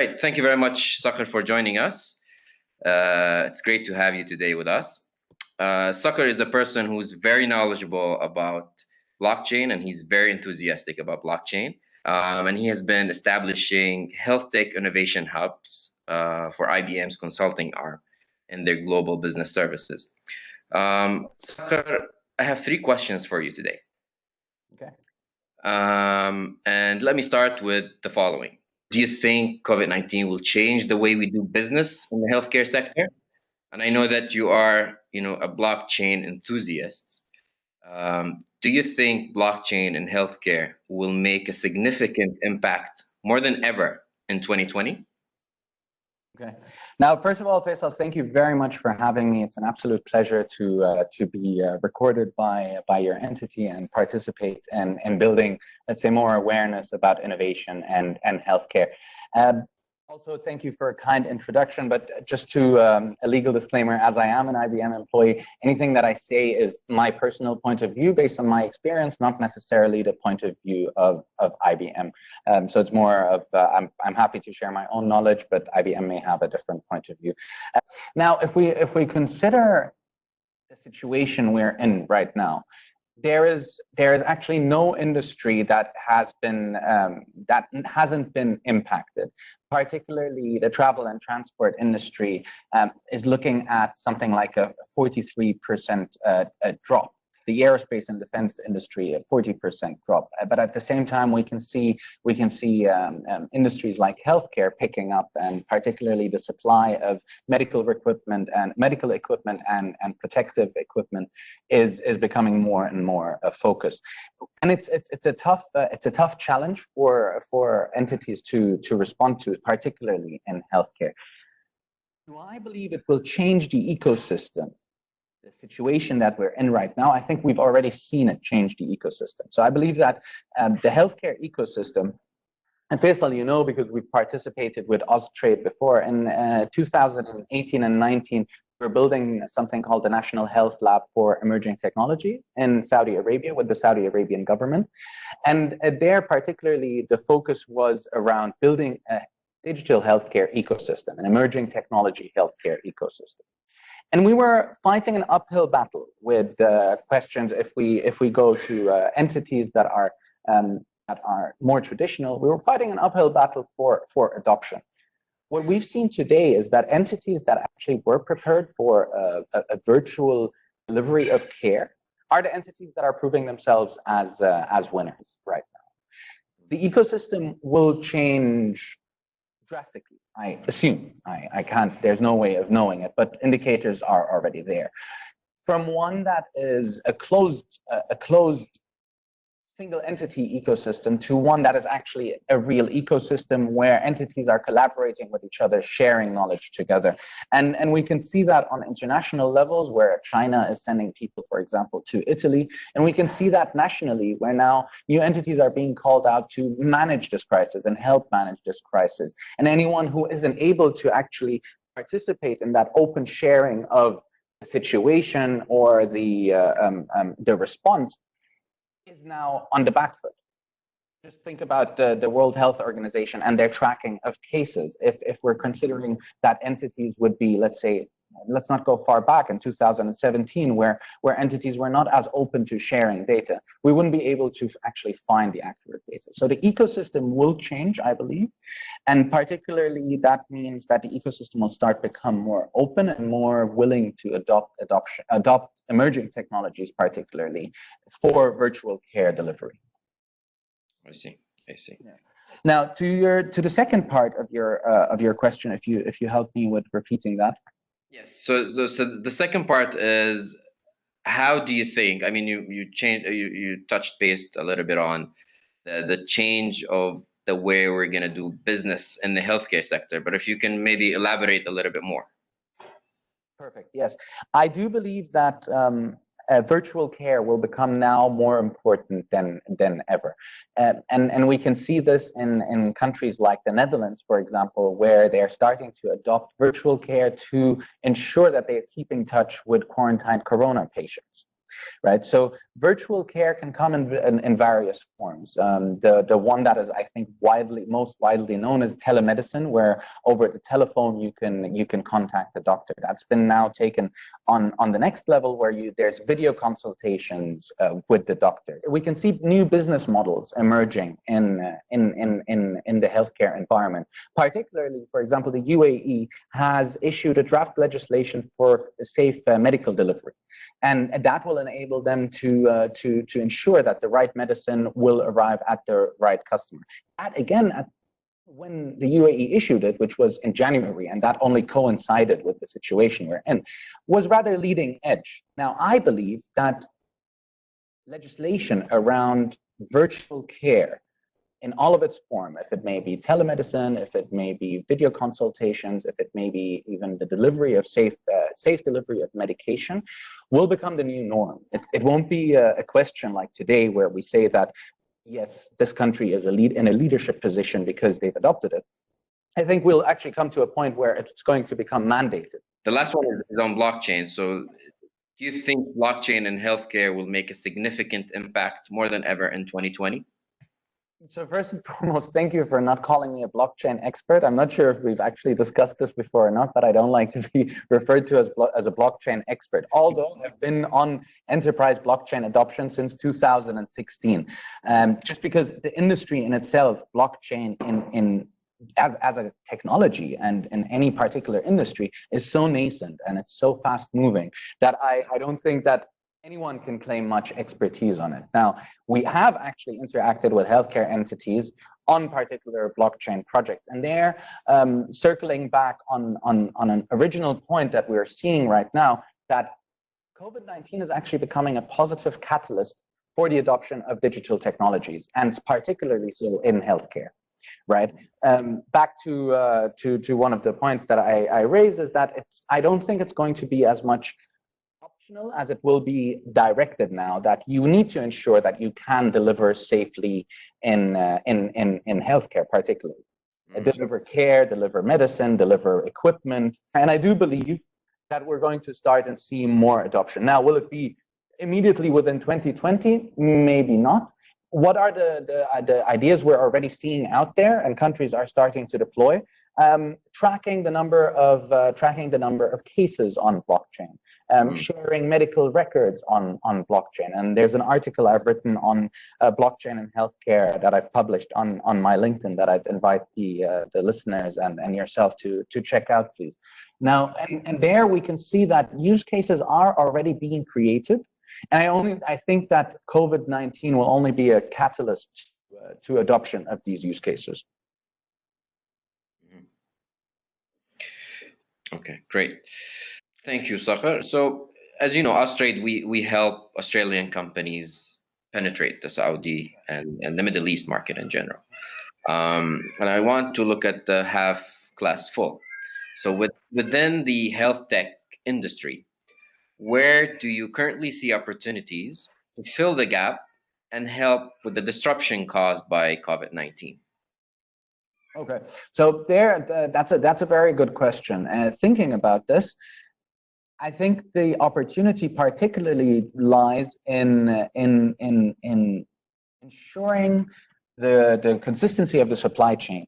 Right. Thank you very much, Saqr, for joining us. It's great to have you today with us. Saqr is a person who's very knowledgeable about blockchain, and he's very enthusiastic about blockchain. And he has been establishing HealthTech Innovation Hubs for IBM's consulting arm in their global business services. Saqr, I have 3 questions for you today. Okay. And let me start with the following. Do you think COVID-19 will change the way we do business in the healthcare sector? And I know that you are, a blockchain enthusiast. Do you think blockchain in healthcare will make a significant impact more than ever in 2020? Okay. Now, first of all, Faisal, thank you very much for having me. It's an absolute pleasure to be recorded by your entity and participate in building, let's say, more awareness about innovation and healthcare. Also, thank you for a kind introduction, but just to a legal disclaimer, as I am an IBM employee, anything that I say is my personal point of view based on my experience, not necessarily the point of view of IBM. So it's more of, I'm happy to share my own knowledge, but IBM may have a different point of view. Now, if we consider the situation we're in right now, there is actually no industry that hasn't been impacted. Particularly, the travel and transport industry is looking at something like a 43% drop. The aerospace and defense industry, a 40% drop. But at the same time, we can see industries like healthcare picking up, and particularly the supply of medical equipment and protective equipment is becoming more and more focused. And it's a tough challenge for entities to respond to, particularly in healthcare. Do I believe it will change the ecosystem? The situation that we're in right now, I think we've already seen it change the ecosystem. So I believe that the healthcare ecosystem, and Faisal, you know, because we've participated with Austrade before, in 2018 and 19, we're building something called the National Health Lab for Emerging Technology in Saudi Arabia with the Saudi Arabian government. And there, particularly, the focus was around building a digital healthcare ecosystem, an emerging technology healthcare ecosystem. And we were fighting an uphill battle with questions. If we go to entities that are more traditional, we were fighting an uphill battle for adoption. What we've seen today is that entities that actually were prepared for a virtual delivery of care are the entities that are proving themselves as winners right now. The ecosystem will change drastically, I assume. I can't, there's no way of knowing it, but indicators are already there. From one that is a closed single entity ecosystem to one that is actually a real ecosystem where entities are collaborating with each other, sharing knowledge together. And we can see that on international levels where China is sending people, for example, to Italy. And we can see that nationally where now new entities are being called out to manage this crisis and help manage this crisis. And anyone who isn't able to actually participate in that open sharing of the situation or the response is now on the back foot. Just think about the World Health Organization and their tracking of cases. If we're considering that entities would be, let's say, let's not go far back in 2017, where entities were not as open to sharing data, we wouldn't be able to actually find the accurate data. So the ecosystem will change, I believe, and particularly that means that the ecosystem will start to become more open and more willing to adopt emerging technologies, particularly for virtual care delivery. I see. Yeah. Now, to the second part of your question, if you help me with repeating that. Yes. So the second part is, how do you think? I mean, you touched base a little bit on the change of the way we're going to do business in the healthcare sector, but if you can maybe elaborate a little bit more. Perfect. Yes, I do believe that virtual care will become now more important than ever. And we can see this in countries like the Netherlands, for example, where they're starting to adopt virtual care to ensure that they keep in touch with quarantined corona patients. right? So virtual care can come in various forms. The one that is, I think, most widely known is telemedicine, where over the telephone you can contact the doctor. That's been now taken on the next level, where there's video consultations with the doctor. We can see new business models emerging in the healthcare environment. Particularly, for example, the UAE has issued a draft legislation for safe medical delivery, and that will enable them to ensure that the right medicine will arrive at the right customer. That again, when the UAE issued it, which was in January, and that only coincided with the situation we're in, was rather leading edge. Now, I believe that legislation around virtual care in all of its form, if it may be telemedicine, if it may be video consultations, if it may be even the delivery of safe delivery of medication, will become the new norm. It won't be a question like today where we say that, yes, this country is in a leadership position because they've adopted it. I think we'll actually come to a point where it's going to become mandated. The last one is on blockchain. So do you think blockchain in healthcare will make a significant impact more than ever in 2020? So first and foremost, thank you for not calling me a blockchain expert. I'm not sure if we've actually discussed this before or not, but I don't like to be referred to as a blockchain expert, although I've been on enterprise blockchain adoption since 2016. Just because the industry in itself, blockchain as a technology and in any particular industry, is so nascent and it's so fast moving that I don't think that anyone can claim much expertise on it. Now, we have actually interacted with healthcare entities on particular blockchain projects, and they're circling back on an original point that we're seeing right now, that COVID-19 is actually becoming a positive catalyst for the adoption of digital technologies, and particularly so in healthcare. Right. Back to one of the points that I raised is that I don't think it's going to be as much optional as it will be directed now, that you need to ensure that you can deliver safely in healthcare, particularly. Deliver care, deliver medicine, deliver equipment. And I do believe that we're going to start and see more adoption. Now, will it be immediately within 2020? Maybe not. What are the ideas we're already seeing out there and countries are starting to deploy? Tracking the number of cases on blockchain, sharing medical records on blockchain. And there's an article I've written on blockchain and healthcare that I've published on my LinkedIn that I'd invite the listeners and yourself to check out, please. Now, and there we can see that use cases are already being created. And I think that COVID-19 will only be a catalyst to adoption of these use cases. Okay, great. Thank you, Saqr. So, as you know, Austrade, we help Australian companies penetrate the Saudi and the Middle East market in general. And I want to look at the half glass full. So within the health tech industry, where do you currently see opportunities to fill the gap and help with the disruption caused by COVID-19? Okay, so that's a very good question. Thinking about this, I think the opportunity particularly lies in ensuring the consistency of the supply chain,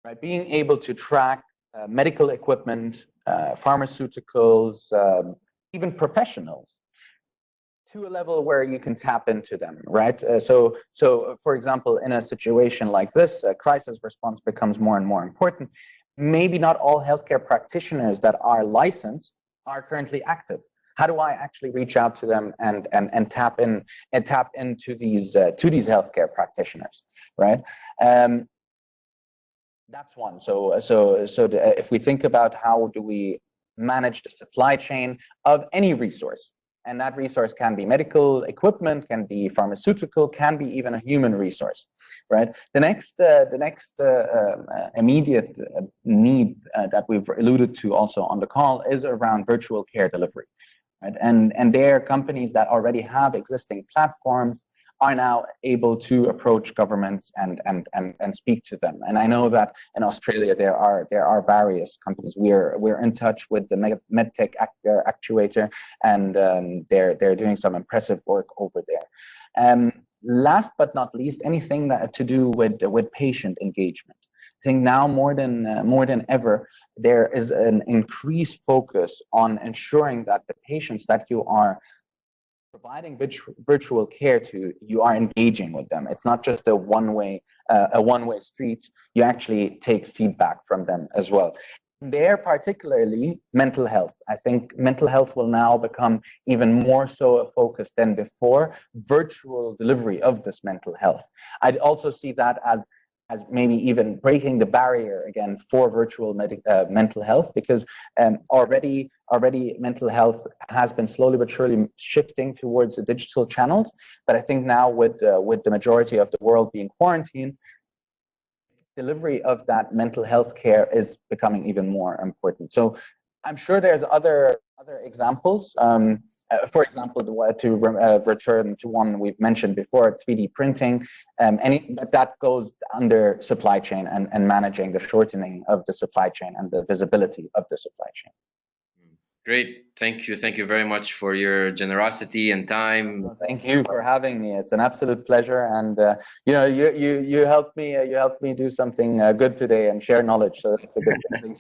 right? Being able to track medical equipment, pharmaceuticals, even professionals, to a level where you can tap into them, right? So for example, in a situation like this, crisis response becomes more and more important. Maybe not all healthcare practitioners that are licensed are currently active. How do I actually reach out to them and tap into these healthcare practitioners, right? That's one. So if we think about how do we manage the supply chain of any resource, and that resource can be medical equipment, can be pharmaceutical, can be even a human resource, right? The next immediate need that we've alluded to also on the call is around virtual care delivery, right? And there are companies that already have existing platforms are now able to approach governments and speak to them. And I know that in Australia there are various companies. We're in touch with the MedTech actuator, and they're doing some impressive work over there. Last but not least, anything that to do with patient engagement. I think now more than ever, there is an increased focus on ensuring that the patients that you are providing virtual care to, you are engaging with them. It's not just a one-way street. You actually take feedback from them as well. There, particularly mental health. I think mental health will now become even more so a focus than before. Virtual delivery of this mental health. I'd also see that as maybe even breaking the barrier again for virtual mental health, because already mental health has been slowly but surely shifting towards the digital channels. But I think now with the majority of the world being quarantined, delivery of that mental health care is becoming even more important. So I'm sure there's other examples. For example, to return to one we've mentioned before, 3D printing, but that goes under supply chain and managing the shortening of the supply chain and the visibility of the supply chain. Great. Thank you very much for your generosity and time. Thank you for having me. It's an absolute pleasure, and you helped me do something good today and share knowledge. So that's a good thing. Thank you.